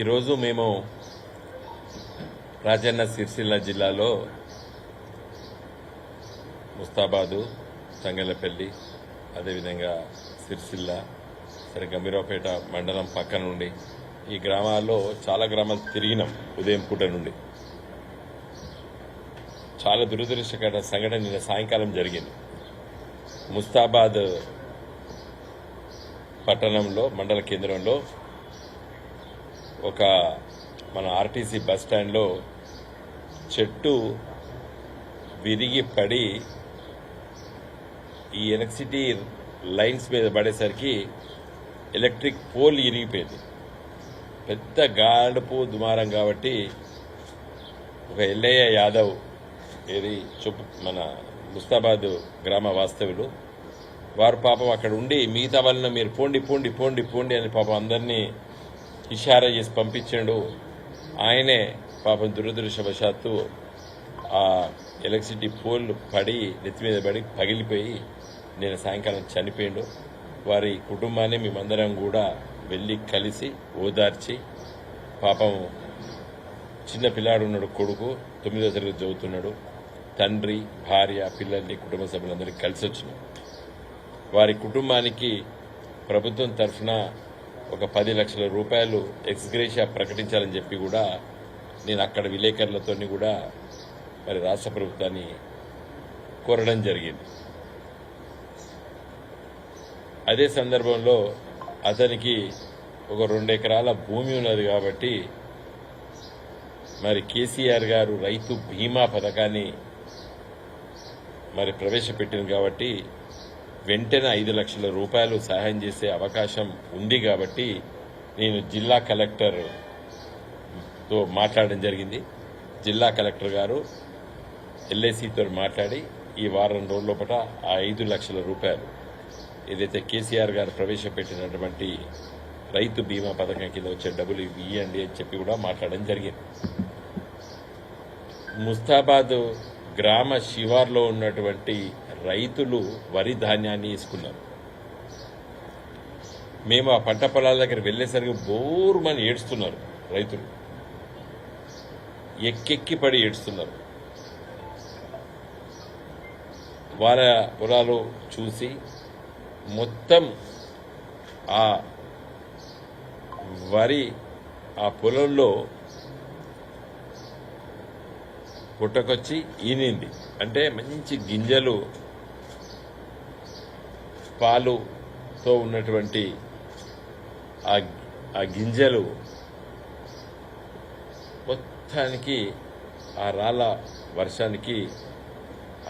ఈరోజు మేము రాజన్న సిరిసిల్ల జిల్లాలో ముస్తాబాదు, తంగెలపల్లి, అదేవిధంగా సిరిసిల్ల, సరే గంభీరావుపేట మండలం పక్క నుండి ఈ గ్రామాల్లో చాలా గ్రామాలు తిరిగినాం. ఉదయం పూట నుండి చాలా దురదృష్టకర సంఘటన నిన్న సాయంకాలం జరిగింది. ముస్తాబాద్ పట్టణంలో మండల కేంద్రంలో ఒక మన ఆర్టీసీ బస్ స్టాండ్లో చెట్టు విరిగి పడి ఈ ఎలక్ట్రిసిటీ లైన్స్ మీద పడేసరికి ఎలక్ట్రిక్ పోల్ ఇరిగిపోయింది. పెద్ద గాడుపు దుమారం కాబట్టి ఒక ఎల్లయ్య యాదవ్ మన ముస్తాబాద్ గ్రామ వాస్తవ్యులు వారు పాపం అక్కడ ఉండి మిగతా వాళ్ళని మీరు పోండి పోండి పోండి పోండి అని పాపం అందరినీ ఇషారా చేసి పంపించాడు. ఆయనే పాపం దురదృష్టవశాత్తు ఆ ఎలక్ట్రిసిటీ పోల్ పడి నెత్తి మీద పడి పగిలిపోయి నేను సాయంకాలం చనిపోయాడు. వారి కుటుంబాన్ని మేమందరం కూడా వెళ్ళి కలిసి ఓదార్చి, పాపం చిన్న పిల్లాడు ఉన్నాడు, కొడుకు 9వ తరగతి చదువుతున్నాడు, తండ్రి, భార్య, పిల్లల్ని, కుటుంబ సభ్యులందరికీ కలిసి వచ్చినాం. వారి కుటుంబానికి ప్రభుత్వం తరఫున ఒక 10 లక్షల రూపాయలు ఎక్స్గ్రేషియా ప్రకటించాలని చెప్పి కూడా నేను అక్కడ విలేకరులతో కూడా మరి రాష్ట్ర ప్రభుత్వాన్ని కోరడం జరిగింది. అదే సందర్భంలో అతనికి ఒక 2 ఎకరాల భూమి ఉన్నది కాబట్టి మరి కేసీఆర్ గారు రైతు బీమా పథకాన్ని మరి ప్రవేశపెట్టింది కాబట్టి వెంటనే 5 లక్షల రూపాయలు సహాయం చేసే అవకాశం ఉంది కాబట్టి నేను జిల్లా కలెక్టర్తో మాట్లాడడం జరిగింది. జిల్లా కలెక్టర్ గారు ఎల్ఐసితో మాట్లాడి ఈ వారం రోజుల లోపల ఆ 5 లక్షల రూపాయలు ఏదైతే కేసీఆర్ గారు ప్రవేశపెట్టినటువంటి రైతు బీమా పథకం కింద వచ్చే డబ్బులు ఇవ్వండి అని చెప్పి కూడా మాట్లాడడం జరిగింది. ముస్తాబాద్ గ్రామ శివార్లో ఉన్నటువంటి రైతులు వరి ధాన్యాన్ని తీసుకున్నారు. మేము ఆ పంట పొలాల దగ్గర వెళ్లేసరికి బోరుమని ఏడుస్తున్నారు రైతులు, ఎక్కెక్కి పడి ఏడుస్తున్నారు. వాళ్ళ పొలాలు చూసి మొత్తం ఆ వరి ఆ పొలంలో పుట్టకొచ్చి ఈనింది. అంటే మంచి గింజలు పాలుతో ఉన్నటువంటి ఆ గింజలు మొత్తానికి ఆ రాళ్ళ వర్షానికి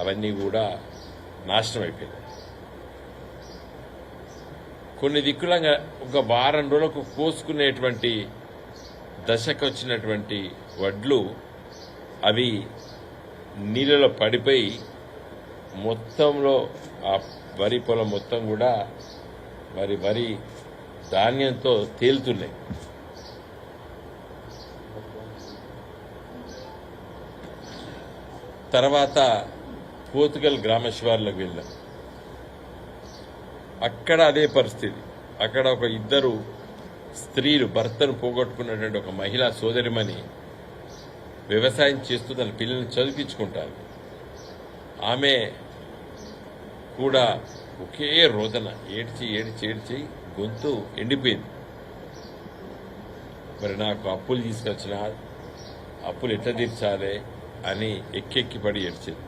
అవన్నీ కూడా నాశనం అయిపోయింది. కొన్ని దిక్కులంగా ఒక వారం రోజులకు కోసుకునేటువంటి దశకు వచ్చినటువంటి వడ్లు అవి నీళ్ళలో పడిపోయి మొత్తంలో ఆ వరి పొలం మొత్తం కూడా వరి ధాన్యంతో తేలుతున్నాయి. తర్వాత పోతుగల్ గ్రామ శివార్లకు వెళ్ళాం. అక్కడ అదే పరిస్థితి. అక్కడ ఒక 2 స్త్రీలు భర్తను పోగొట్టుకున్నటువంటి ఒక మహిళా సోదరిమణి వ్యవసాయం చేస్తూ తన పిల్లల్ని చదివించుకుంటారు. ఆమె కూడా ఒకే రోదన ఏడ్చి ఏడ్చి ఏడ్చి గొంతు ఎండిపోయింది. మరి నాకు అప్పులు తీసుకొచ్చిన అప్పులు ఎట్లా తీర్చాలి అని ఎక్కెక్కి పడి ఏడ్చింది.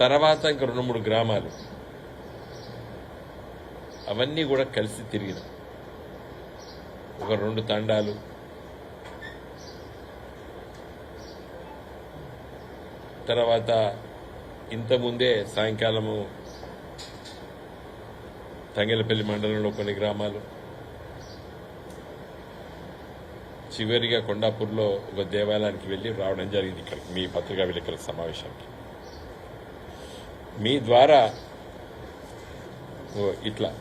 తర్వాత ఇంక 2-3 గ్రామాలు అవన్నీ కూడా కలిసి తిరిగిన ఒక 2 తండాలు. తర్వాత ఇంతకుముందే సాయంకాలము తంగెలపల్లి మండలంలో కొన్ని గ్రామాలు, చివరిగా కొండాపూర్లో ఒక దేవాలయానికి వెళ్ళి రావడం జరిగింది. ఇక్కడ మీ పత్రికా విలేకరుల సమావేశానికి మీ ద్వారా ఇట్లా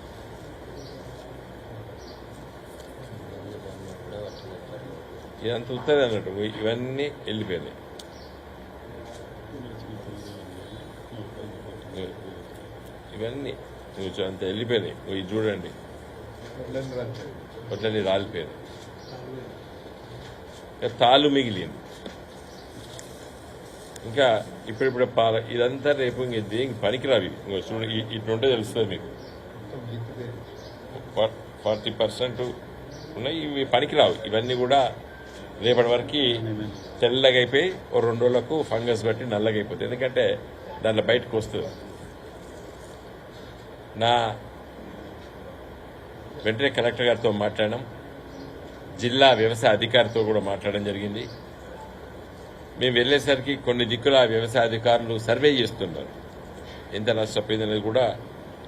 ఇదంతా ఉత్తది అన్నట్టు ఇవన్నీ వెళ్ళిపోయినాయి. ఇవన్నీ అంత వెళ్ళిపోయినాయి. ఇది చూడండి వడ్లని రాలిపోయారు, తాళ్ళు మిగిలింది. ఇంకా ఇప్పుడిప్పుడు ఇదంతా రేపు ఇంక దేనికి పనికిరావి. ఇంకో చూడండి, ఇటుంటే తెలుస్తుంది మీకు. 40% ఉన్నాయి, ఇవి పనికిరావు. ఇవన్నీ కూడా రేపటి వరకు తెల్లగా అయిపోయి ఓ 2 రోజులకు ఫంగస్ బట్టి నల్లగా అయిపోతుంది. ఎందుకంటే దాంట్లో బయటకు వస్తుంది. వెంటనే కలెక్టర్ గారితో మాట్లాడడం, జిల్లా వ్యవసాయ అధికారితో కూడా మాట్లాడడం జరిగింది. మేము వెళ్లేసరికి కొన్ని దిక్కుల వ్యవసాయ అధికారులు సర్వే చేస్తున్నారు, ఎంత నష్టపోయిందనేది కూడా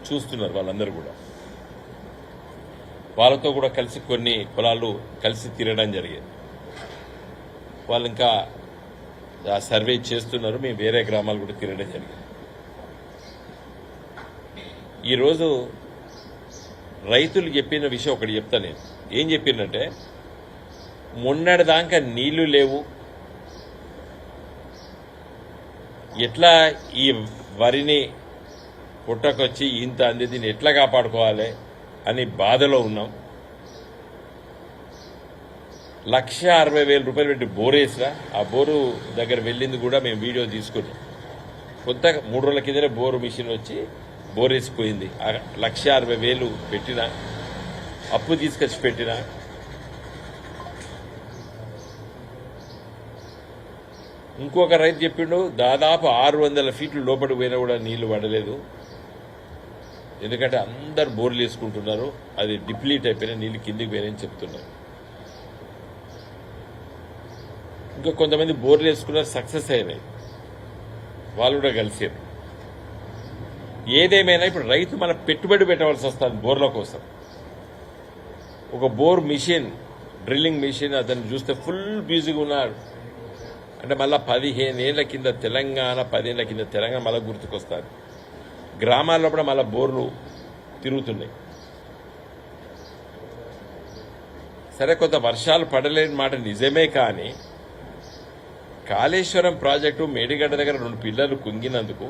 చూస్తున్నారు. వాళ్ళందరూ కూడా వాళ్ళతో కూడా కలిసి కొన్ని పొలాలు కలిసి తిరగడం జరిగింది. వాళ్ళు ఇంకా ఆ సర్వే చేస్తున్నారు. మేము వేరే గ్రామాలు కూడా తిరగడం జరిగింది. ఈరోజు రైతులు చెప్పిన విషయం ఒకటి చెప్తా నేను. ఏం చెప్పిందంటే, మొన్నటిదాకా నీళ్లు లేవు, ఎట్లా ఈ వరిని పుట్టకొచ్చి ఇంత అంది, దీన్ని ఎట్లా కాపాడుకోవాలి అని బాధలో ఉన్నాం. 1,60,000 రూపాయలు పెట్టి బోరేసినా, ఆ బోరు దగ్గర వెళ్ళింది కూడా మేము వీడియో తీసుకున్నాం. కొత్తగా 3 రోజుల కిందనే బోరు మిషన్ వచ్చి బోరేసిపోయింది. 1,60,000 పెట్టినా, అప్పు తీసుకొచ్చి పెట్టినా. ఇంకొక రైతు చెప్పిండు, దాదాపు 600 ఫీట్లు లోపలికి పోయినా కూడా నీళ్లు పడలేదు. ఎందుకంటే అందరు బోర్లు వేసుకుంటున్నారు, అది డిప్లీట్ అయిపోయినా నీళ్లు కిందికి పోయినాయని చెప్తున్నారు. ఇంకా కొంతమంది బోర్లు వేసుకున్నారు, సక్సెస్ అయినాయి, వాళ్ళు కూడా కలిసారు. ఏదేమైనా ఇప్పుడు రైతు మన పెట్టుబడి పెట్టవలసి వస్తుంది బోర్ల కోసం. ఒక బోర్ మిషన్, డ్రిల్లింగ్ మిషన్, అతను చూస్తే ఫుల్ బిజీగా ఉన్నాడు. అంటే మళ్ళీ 15 ఏళ్ల కింద తెలంగాణ, 10 ఏళ్ల కింద తెలంగాణ మళ్ళీ గుర్తుకొస్తారు. గ్రామాల్లో కూడా మళ్ళీ బోర్లు తిరుగుతున్నాయి. సరే, కొంత వర్షాలు పడలేని మాట నిజమే, కానీ కాళేశ్వరం ప్రాజెక్టు మేడిగడ్డ దగ్గర 2 పిల్లలు కుంగినందుకు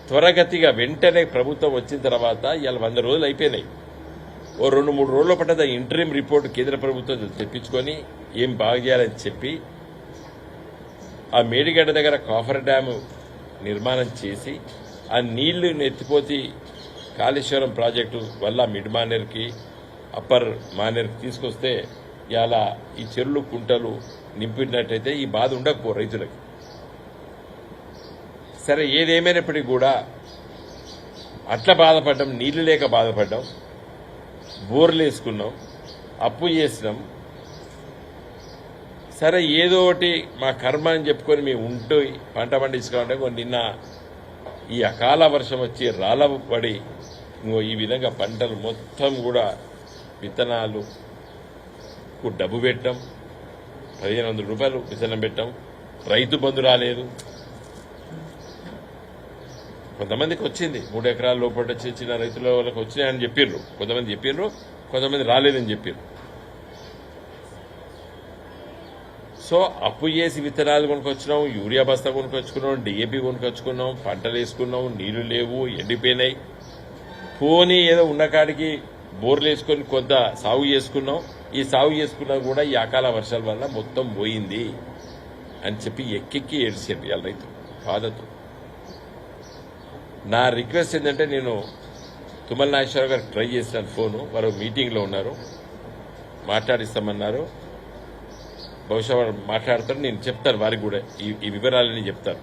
త్వరగతిగా వెంటనే ప్రభుత్వం వచ్చిన తర్వాత ఇవాళ 100 రోజులు అయిపోయినాయి. ఓ 2-3 రోజుల పట్ల ఇంటరిమ్ రిపోర్ట్ కేంద్ర ప్రభుత్వం తెప్పించుకొని ఏం బాగు చేయాలని చెప్పి ఆ మేడిగడ్డ దగ్గర కాఫర్ డ్యాము నిర్మాణం చేసి ఆ నీళ్లు ఎత్తిపోతి కాళేశ్వరం ప్రాజెక్టు వల్ల మిడ్ మానేర్కి, అప్పర్ మానేర్కి తీసుకొస్తే ఇలా ఈ చెరువులు కుంటలు నింపినట్టయితే ఈ బాధ ఉండకపో రైతులకి. సరే, ఏదేమైనప్పటికీ కూడా అట్లా బాధపడ్డాం, నీళ్లు లేక బాధపడ్డాం, బోర్లు వేసుకున్నాం, అప్పు చేసినాం. సరే, ఏదో ఒకటి మా కర్మ అని చెప్పుకొని మేము ఉంటూ పంట పండించుకోవాలంటే నిన్న ఈ అకాల వర్షం వచ్చి రాళ్ళపడి ఈ విధంగా పంటలు మొత్తం కూడా విత్తనాలు డబ్బు పెట్టాం. 1,500 రూపాయలు విత్తనం పెట్టాం. రైతు బంధు రాలేదు. కొంతమందికి వచ్చింది, 3 ఎకరాల లోపల చిన్న రైతుల వాళ్ళకి వచ్చినాయని చెప్పిర్రు. కొంతమంది చెప్పిర్రు, కొంతమంది రాలేదని చెప్పిర్రు. సో అప్పు చేసి విత్తనాలు కొనుకొచ్చినాం, యూరియా బస్తా కొనుకొచ్చుకున్నాం, డిఏపి కొనుకొచ్చుకున్నాం, పంటలు వేసుకున్నాం, నీళ్లు లేవు, ఎండిపోయినాయి. పోనీ ఏదో ఉన్నకాడికి బోర్లు వేసుకొని కొంత సాగు చేసుకున్నాం. ఈ సాగు చేసుకున్నా కూడా ఈ అకాల వర్షాల వల్ల మొత్తం పోయింది అని చెప్పి ఎక్కెక్కి ఏడ్చారు ఇవాళ రైతు బాధతో. నా రిక్వెస్ట్ ఏంటంటే, నేను తుమ్మల నాగేశ్వరరావు గారికి ట్రై చేసినాను ఫోను. వారు మీటింగ్లో ఉన్నారు, మాట్లాడిస్తామన్నారు. బహుశా వారు మాట్లాడతారు, నేను చెప్తాను వారికి కూడా ఈ వివరాలన్నీ చెప్తాను.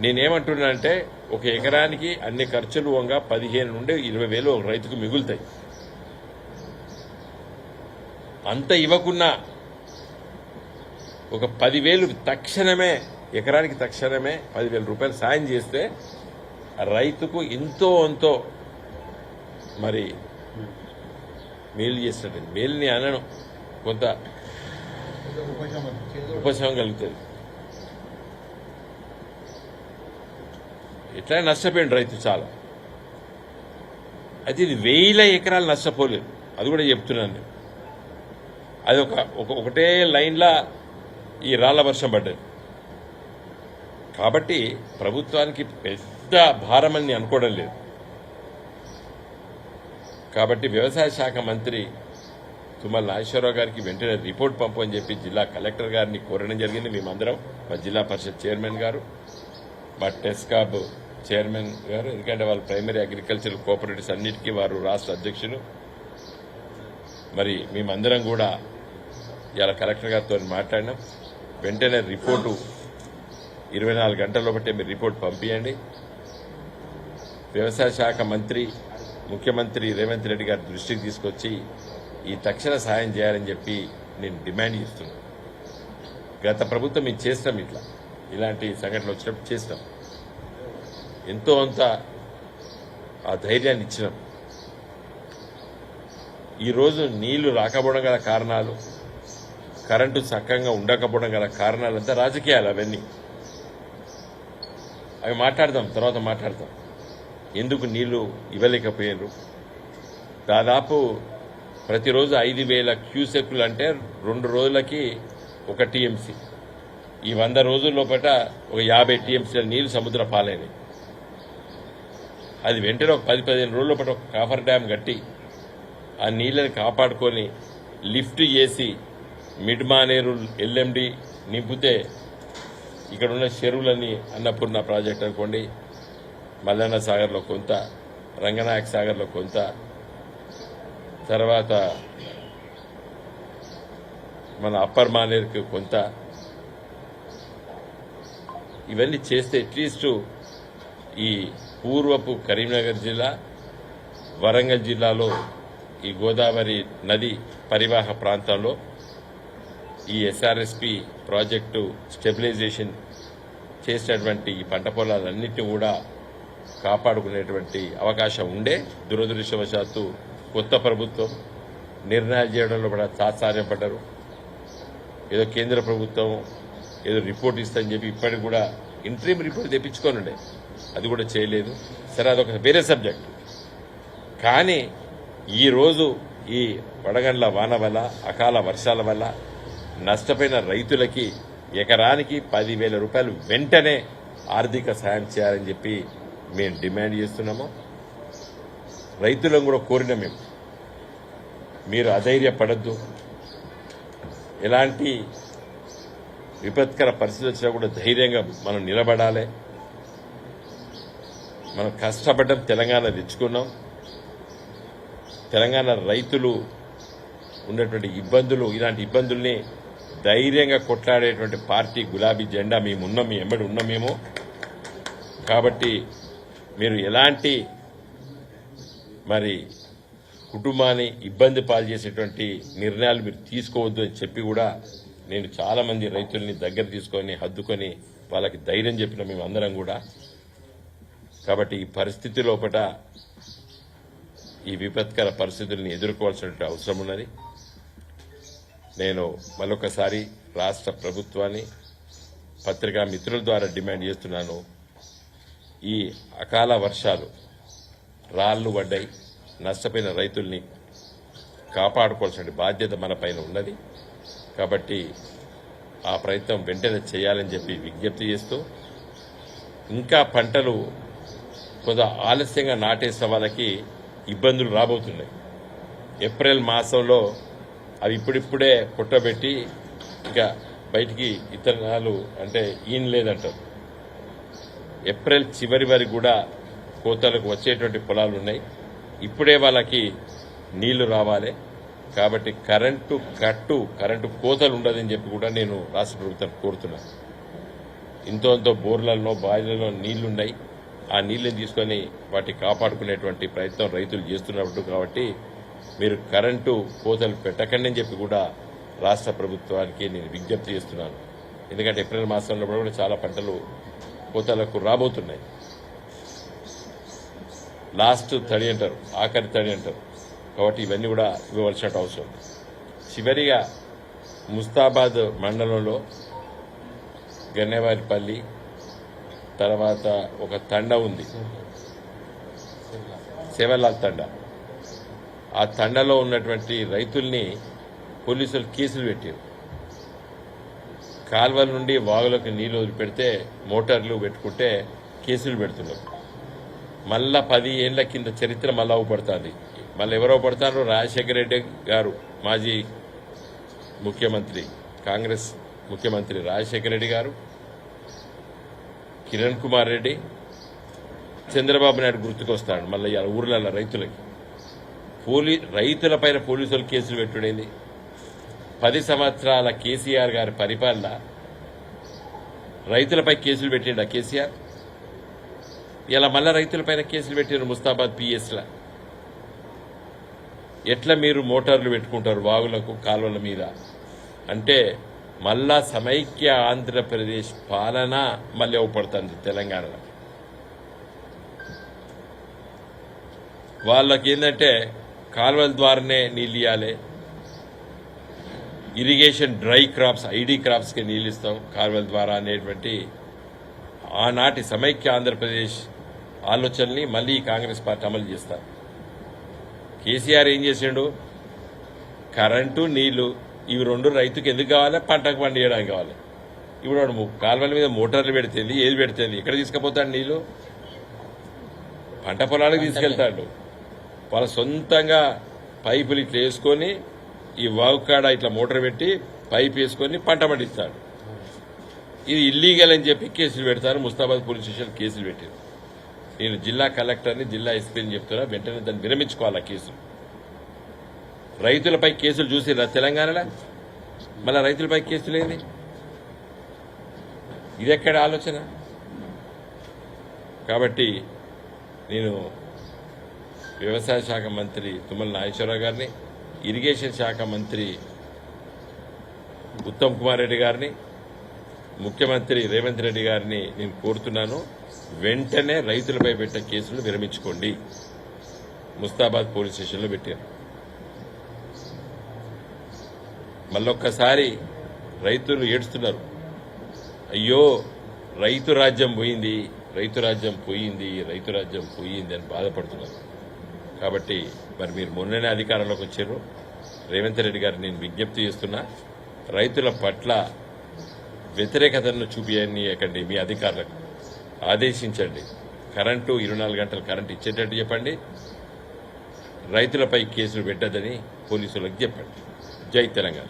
నేనేమంటున్నానంటే, ఒక ఎకరానికి అన్ని ఖర్చులు వంగా 15 నుండి 20 వేలు ఒక రైతుకు మిగులుతాయి. అంత ఇవ్వకున్నా ఒక 10,000 తక్షణమే, ఎకరానికి తక్షణమే 10,000 రూపాయలు సాయం చేస్తే రైతుకు ఎంతో అంతో మరి మేలు చేసినట్టు. మేలుని అనను, కొంత ఉపశమనం కలుగుతుంది. ఇట్లా నష్టపోయింది రైతు చాలా. అయితే ఇది 1000 ఎకరాలు నష్టపోలేదు, అది కూడా చెప్తున్నాను నేను. అది ఒకటే లైన్లా ఈ రాళ్ల వర్షం పడ్డది. కాబట్టి ప్రభుత్వానికి పెద్ద భారమని అనుకోవడం లేదు. కాబట్టి వ్యవసాయ శాఖ మంత్రి తుమ్మల నాగేశ్వరరావు గారికి వెంటనే రిపోర్ట్ పంపని చెప్పి జిల్లా కలెక్టర్ గారిని కోరడం జరిగింది. మేమందరం మా జిల్లా పరిషత్ చైర్మన్ గారు, మా టెస్కాబ్ చైర్మన్ గారు, ఎందుకంటే వాళ్ళు ప్రైమరీ అగ్రికల్చరల్ కోఆపరేటివ్స్ అన్నిటికీ వారు రాష్ట్ర అధ్యక్షులు. మరి మేమందరం కూడా ఇలా కలెక్టర్ గారితో మాట్లాడినాం. వెంటనే రిపోర్టు 24 గంటల్లో బట్టే మీరు రిపోర్ట్ పంపించండి. వ్యవసాయ శాఖ మంత్రి ముఖ్యమంత్రి రేవంత్ రెడ్డి గారి దృష్టికి తీసుకొచ్చి ఈ తక్షణ సహాయం చేయాలని చెప్పి నేను డిమాండ్ చేస్తున్నాను. గత ప్రభుత్వం మేము చేస్తాం, ఇలాంటి సంఘటనలు వచ్చినప్పుడు చేస్తాం, ఎంతో అంత ఆ ధైర్యాన్ని ఇచ్చినాం. ఈరోజు నీళ్లు రాకపోవడం గల కారణాలు, కరెంటు చక్కగా ఉండకపోవడం గల కారణాలంతా రాజకీయాలు. అవన్నీ అవి మాట్లాడదాం, తర్వాత మాట్లాడతాం. ఎందుకు నీళ్లు ఇవ్వలేకపోయారు? దాదాపు ప్రతిరోజు 5,000 క్యూసెక్కులు అంటే 2 రోజులకి 1 టీఎంసీ. ఈ 100 రోజుల లోపల ఒక 50 టీఎంసీల నీళ్లు సముద్ర పాలైనవి. అది వెంటనే ఒక 10-15 రోజుల లోపల ఒక కాఫర్ డ్యామ్ కట్టి ఆ నీళ్ళని కాపాడుకొని లిఫ్ట్ చేసి మిడ్ మానేరు ఎల్ఎండి నింపితే ఇక్కడున్న చెరువులన్నీ అన్నపూర్ణ ప్రాజెక్ట్ అనుకోండి, మల్లన్న సాగర్లో కొంత, రంగనాయక సాగర్లో కొంత, తర్వాత మన అప్పర్ మానేరుకి కొంత, ఇవన్నీ చేస్తే అట్లీస్ట్ ఈ పూర్వపు కరీంనగర్ జిల్లా, వరంగల్ జిల్లాలో ఈ గోదావరి నది పరివాహ ప్రాంతంలో ఈ ఎస్ఆర్ఎస్పి ప్రాజెక్టు స్టెబిలైజేషన్ చేసినటువంటి ఈ పంట పొలాలన్నింటినీ కూడా కాపాడుకునేటువంటి అవకాశం ఉండే. దురదృష్టవశాత్తు కొత్త ప్రభుత్వం నిర్ణయాలు చేయడంలో కూడా తాత్సార్యపడ్డారు. ఏదో కేంద్ర ప్రభుత్వం ఏదో రిపోర్ట్ ఇస్తుందని చెప్పి ఇప్పటికి కూడా ఇంట్రీమ్ రిపోర్ట్ తెప్పించుకొని ఉండే, అది కూడా చేయలేదు. సరే, అదొక వేరే సబ్జెక్ట్. కానీ ఈరోజు ఈ వడగండ్ల వాన వల్ల, అకాల వర్షాల వల్ల నష్టపోయిన రైతులకి ఎకరానికి 10,000 రూపాయలు వెంటనే ఆర్థిక సాయం చేయాలని చెప్పి మేము డిమాండ్ చేస్తున్నాము. రైతులను కూడా కోరిన మీరు అధైర్యపడద్దు. ఎలాంటి విపత్కర పరిస్థితి వచ్చినా కూడా ధైర్యంగా మనం నిలబడాలి. మనం కష్టపడ్డం, తెలంగాణ తెచ్చుకున్నాం. తెలంగాణ రైతులు ఉన్నటువంటి ఇబ్బందులు, ఇలాంటి ఇబ్బందుల్ని ధైర్యంగా కొట్లాడేటువంటి పార్టీ గులాబీ జెండా మేమున్నాం, మీ ఎంబడి ఉన్నామేమో. కాబట్టి మీరు ఎలాంటి మరి కుటుంబాన్ని ఇబ్బంది పాలు చేసేటువంటి నిర్ణయాలు మీరు తీసుకోవద్దు అని చెప్పి కూడా నేను చాలా మంది రైతుల్ని దగ్గర తీసుకొని హద్దుకొని వాళ్ళకి ధైర్యం చెప్పిన మేమందరం కూడా. కాబట్టి ఈ పరిస్థితి లోపల ఈ విపత్కర పరిస్థితుల్ని ఎదుర్కోవాల్సిన అవసరం ఉన్నది. నేను మరొకసారి రాష్ట్ర ప్రభుత్వాన్ని, పత్రికా మిత్రుల ద్వారా డిమాండ్ చేస్తున్నాను. ఈ అకాల వర్షాలు, రాళ్లు పడ్డాయి, నష్టపోయిన రైతుల్ని కాపాడుకోవాల్సిన బాధ్యత మన పైన ఉన్నది. కాబట్టి ఆ ప్రయత్నం వెంటనే చేయాలని చెప్పి విజ్ఞప్తి చేస్తూ, ఇంకా పంటలు కొంత ఆలస్యంగా నాటేసిన వాళ్ళకి ఇబ్బందులు రాబోతున్నాయి. ఏప్రిల్ మాసంలో అవి ఇప్పుడిప్పుడే పుట్టబెట్టి ఇంకా బయటికి ఇతనాలు అంటే ఈయన లేదంటారు. ఏప్రిల్ చివరి వరకు కూడా కోతలకు వచ్చేటువంటి పొలాలు ఉన్నాయి. ఇప్పుడే వాళ్ళకి నీళ్లు రావాలి. కాబట్టి కరెంటు కోతలు ఉండదని చెప్పి కూడా నేను రాష్ట్ర ప్రభుత్వాన్ని కోరుతున్నాను. ఇంతో బోర్లలో, బావిలలో నీళ్లున్నాయి. ఆ నీళ్ళని తీసుకొని వాటిని కాపాడుకునేటువంటి ప్రయత్నం రైతులు చేస్తున్నట్టు. కాబట్టి మీరు కరెంటు కోతలు పెట్టకండి అని చెప్పి కూడా రాష్ట్ర ప్రభుత్వానికి నేను విజ్ఞప్తి చేస్తున్నాను. ఎందుకంటే ఏప్రిల్ మాసంలో కూడా చాలా పంటలు కోతలకు రాబోతున్నాయి. లాస్ట్ తడి అంటారు, ఆఖరి తడి అంటారు. కాబట్టి ఇవన్నీ కూడా ఇవ్వవలసిన అవసరం. చివరిగా ముస్తాబాద్ మండలంలో గన్నేవారిపల్లి తర్వాత ఒక తండ ఉంది, సేవలాల్ తండ. ఆ తండలో ఉన్నటువంటి రైతుల్ని పోలీసులు కేసులు పెట్టారు. కాల్వల నుండి వాగులకు నీళ్లు వదిలిపెడితే మోటార్లు పెట్టుకుంటే కేసులు పెడుతున్నారు. మళ్ళా 10 ఏళ్ల కింద చరిత్ర మళ్ళా ఊపడుతుంది. మళ్ళీ ఎవరో పడతారు, రాజశేఖర రెడ్డి గారు మాజీ ముఖ్యమంత్రి, కాంగ్రెస్ ముఖ్యమంత్రి రాజశేఖర రెడ్డి గారు, కిరణ్ కుమార్ రెడ్డి, చంద్రబాబు నాయుడు గుర్తుకొస్తాడు. మళ్ళీ ఇలా ఊర్లలో రైతులకి రైతులపైన పోలీసులు కేసులు పెట్టుడైంది. 10 సంవత్సరాల కేసీఆర్ గారి పరిపాలన రైతులపై కేసులు పెట్టిండు ఆ కేసీఆర్. ఇలా మళ్ళా రైతులపైన కేసులు పెట్టిండ్రు ముస్తాబాద్ పిఎస్ల. ఎట్లా మీరు మోటార్లు పెట్టుకుంటారు వాగులకు కాలువల మీద అంటే మళ్ళా సమైక్య ఆంధ్రప్రదేశ్ పాలన మళ్ళీ అవపడుతుంది తెలంగాణలో. వాళ్ళకి ఏంటంటే కాలువల ద్వారానే నీళ్ళు ఇవ్వాలి, ఇరిగేషన్ డ్రై క్రాప్స్ ఐడి క్రాప్స్కి నీళ్ళు ఇస్తాం కాలువల ద్వారా అనేటువంటి ఆనాటి సమైక్య ఆంధ్రప్రదేశ్ ఆలోచనల్ని మళ్ళీ కాంగ్రెస్ పార్టీ అమలు చేస్తారు. కేసీఆర్ ఏం చేసిండు? కరెంటు నీళ్లు ఇవి రెండు రైతుకి ఎందుకు కావాలి? పంటకు పండియడానికి కావాలి. ఇప్పుడు వాడు కాలువల మీద మోటార్లు పెడుతుంది, ఏది పెడుతుంది, ఎక్కడ తీసుకుపోతాడు నీళ్లు? పంట పొలాలకు తీసుకెళ్తాడు. వాళ్ళ సొంతంగా పైపులు ఇట్లా వేసుకొని ఈ వాగుకాడ ఇట్లా మోటార్ పెట్టి పైప్ వేసుకొని పంట పండిస్తాడు. ఇది ఇల్లీగల్ అని చెప్పి కేసులు పెడతారు. ముస్తాబాద్ పోలీస్ స్టేషన్ కేసులు పెట్టారు. నేను జిల్లా కలెక్టర్ని, జిల్లా ఎస్పీని చెప్తున్నా, వెంటనే దాన్ని విరమించుకోవాలి. ఆ కేసులు రైతులపై కేసులు చూసిరా తెలంగాణలో? మళ్ళీ రైతులపై కేసులు ఏంది? ఇదెక్కడ ఆలోచన? కాబట్టి నేను వ్యవసాయ శాఖ మంత్రి తుమ్మల నాగేశ్వరరావు గారిని, ఇరిగేషన్ శాఖ మంత్రి ఉత్తమ్ కుమార్ రెడ్డి గారిని, ముఖ్యమంత్రి రేవంత్ రెడ్డి గారిని నేను కోరుతున్నాను, వెంటనే రైతులపై పెట్టే కేసులు విరమించుకోండి. ముస్తాబాద్ పోలీస్ స్టేషన్లో పెట్టారు. మళ్ళొక్కసారి రైతులు ఏడుస్తున్నారు, అయ్యో రైతు రాజ్యం పోయింది, రైతు రాజ్యం పోయింది, రైతు రాజ్యం పోయింది అని బాధపడుతున్నారు. కాబట్టి మరి మీరు మొన్ననే అధికారంలోకి వచ్చారు. రేవంత్ రెడ్డి గారిని నేను విజ్ఞప్తి చేస్తున్నా, రైతుల పట్ల వ్యతిరేకతను చూపించకండి. మీ అధికారులకు ఆదేశించండి. కరెంటు 24 గంటలు కరెంటు ఇచ్చేటట్టు చెప్పండి. రైతులపై కేసులు పెట్టద్దని పోలీసులకు చెప్పండి. జై తెలంగాణ.